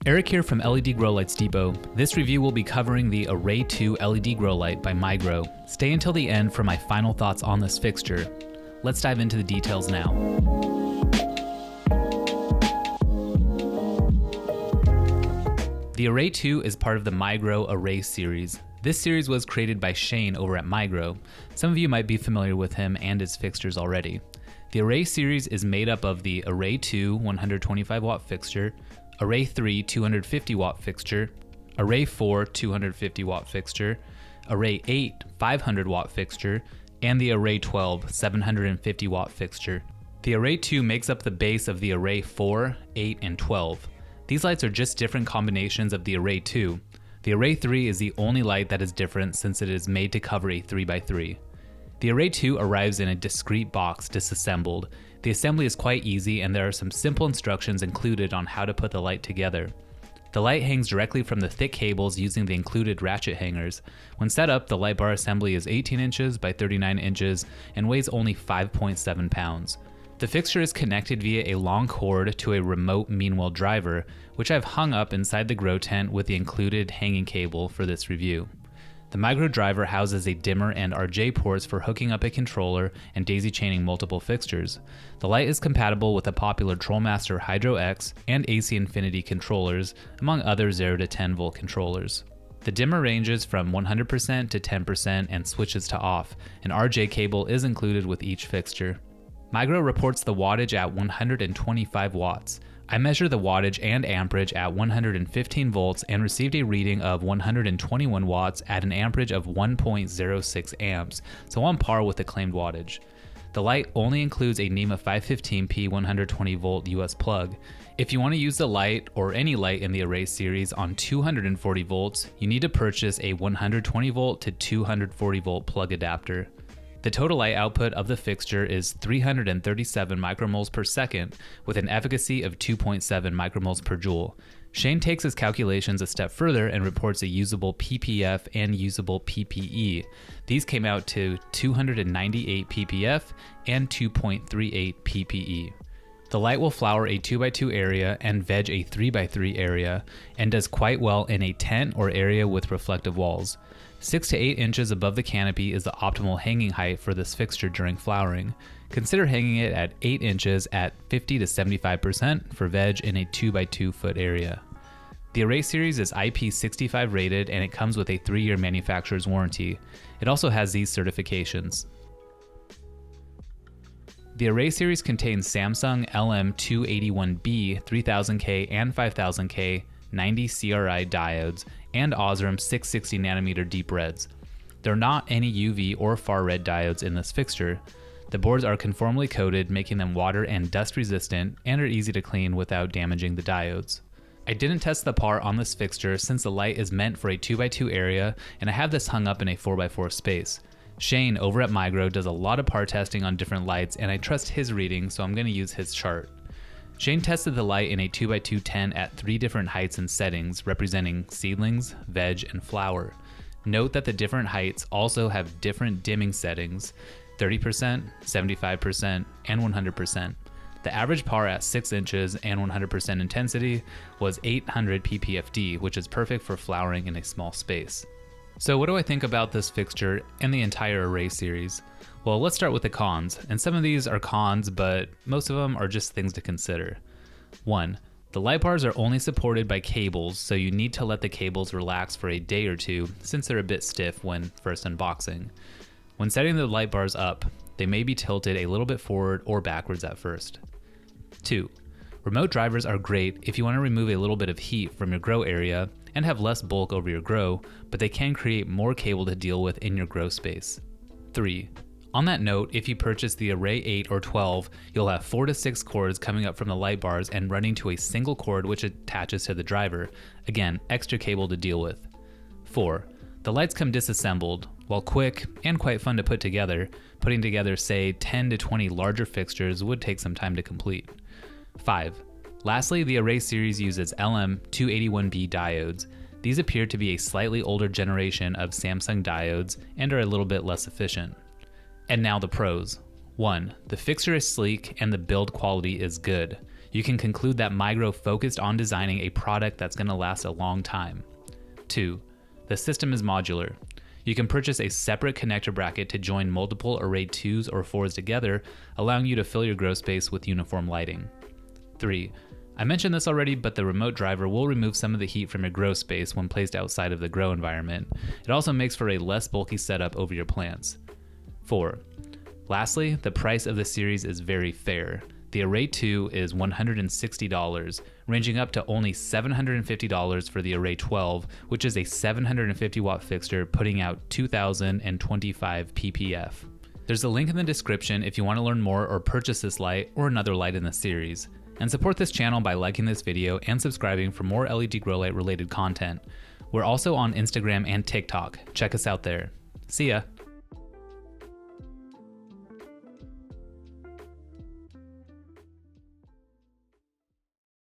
Eric here from LED Grow Lights Depot. This review will be covering the Array 2 LED grow light by MIGRO. Stay until the end for my final thoughts on this fixture. Let's dive into the details now. The Array 2 is part of the MIGRO Array series. This series was created by Shane over at MIGRO. Some of you might be familiar with him and his fixtures already. The Array series is made up of the Array 2 125 watt fixture, Array 3 250 watt fixture, Array 4 250 watt fixture, Array 8 500 watt fixture, and the Array 12 750 watt fixture. The Array 2 makes up the base of the Array 4, 8, and 12. These lights are just different combinations of the Array 2. The Array 3 is the only light that is different since it is made to cover a 3x3. The Array 2 arrives in a discrete box disassembled. The assembly is quite easy and there are some simple instructions included on how to put the light together. The light hangs directly from the thick cables using the included ratchet hangers. When set up, the light bar assembly is 18 inches by 39 inches and weighs only 5.7 pounds. The fixture is connected via a long cord to a remote Meanwell driver, which I've hung up inside the grow tent with the included hanging cable for this review. The MIGRO driver houses a dimmer and RJ ports for hooking up a controller and daisy chaining multiple fixtures. The light is compatible with the popular Trollmaster Hydro X and AC Infinity controllers, among other 0 to 10 volt controllers. The dimmer ranges from 100% to 10% and switches to off. An RJ cable is included with each fixture. MIGRO reports the wattage at 125 watts. I measured the wattage and amperage at 115 volts and received a reading of 121 watts at an amperage of 1.06 amps, so on par with the claimed wattage. The light only includes a NEMA 515P 120 volt US plug. If you want to use the light or any light in the Array series on 240 volts, you need to purchase a 120 volt to 240 volt plug adapter. The total light output of the fixture is 337 micromoles per second with an efficacy of 2.7 micromoles per joule. Shane takes his calculations a step further and reports a usable ppf and usable ppe. These came out to 298 ppf and 2.38 ppe. The light will flower a 2x2 area and veg a 3x3 area and does quite well in a tent or area with reflective walls. 6 to 8 inches above the canopy is the optimal hanging height for this fixture during flowering. Consider hanging it at 8 inches at 50 to 75% for veg in a 2x2 foot area. The Array series is IP65 rated and it comes with a 3-year manufacturer's warranty. It also has these certifications. The Array series contains Samsung LM281B 3000K and 5000K 90 CRI diodes and Osram 660 nanometer deep reds. There are not any UV or far red diodes in this fixture. The boards are conformally coated, making them water and dust resistant and are easy to clean without damaging the diodes. I didn't test the PAR on this fixture since the light is meant for a 2x2 area and I have this hung up in a 4x4 space. Shane over at MIGRO does a lot of PAR testing on different lights and I trust his reading, so I'm going to use his chart. Shane tested the light in a 2x2 tent at 3 different heights and settings representing seedlings, veg, and flower. Note that the different heights also have different dimming settings, 30%, 75%, and 100%. The average PAR at 6 inches and 100% intensity was 800 ppfd, which is perfect for flowering in a small space. So what do I think about this fixture and the entire Array series? Well, let's start with the cons, and some of these are cons, but most of them are just things to consider. 1. The light bars are only supported by cables, so you need to let the cables relax for a day or two since they're a bit stiff when first unboxing. When setting the light bars up, they may be tilted a little bit forward or backwards at first. 2. Remote drivers are great if you want to remove a little bit of heat from your grow area and have less bulk over your grow, but they can create more cable to deal with in your grow space. 3. On that note, if you purchase the Array 8 or 12, you'll have 4 to 6 cords coming up from the light bars and running to a single cord which attaches to the driver. Again, extra cable to deal with. 4. The lights come disassembled. While quick and quite fun to put together, putting together say 10 to 20 larger fixtures would take some time to complete. 5. Lastly, the Array series uses LM281B diodes. These appear to be a slightly older generation of Samsung diodes and are a little bit less efficient. And now the pros. 1. The fixture is sleek and the build quality is good. You can conclude that MIGRO focused on designing a product that's going to last a long time. 2. The system is modular. You can purchase a separate connector bracket to join multiple Array 2s or 4s together, allowing you to fill your grow space with uniform lighting. 3. I mentioned this already, but the remote driver will remove some of the heat from your grow space when placed outside of the grow environment. It also makes for a less bulky setup over your plants. 4. Lastly, the price of the series is very fair. The Array 2 is $160, ranging up to only $750 for the Array 12, which is a 750 watt fixture putting out 2025 ppf. There's a link in the description if you want to learn more or purchase this light or another light in the series. And support this channel by liking this video and subscribing for more LED grow light related content. We're also on Instagram and TikTok. Check us out there. See ya!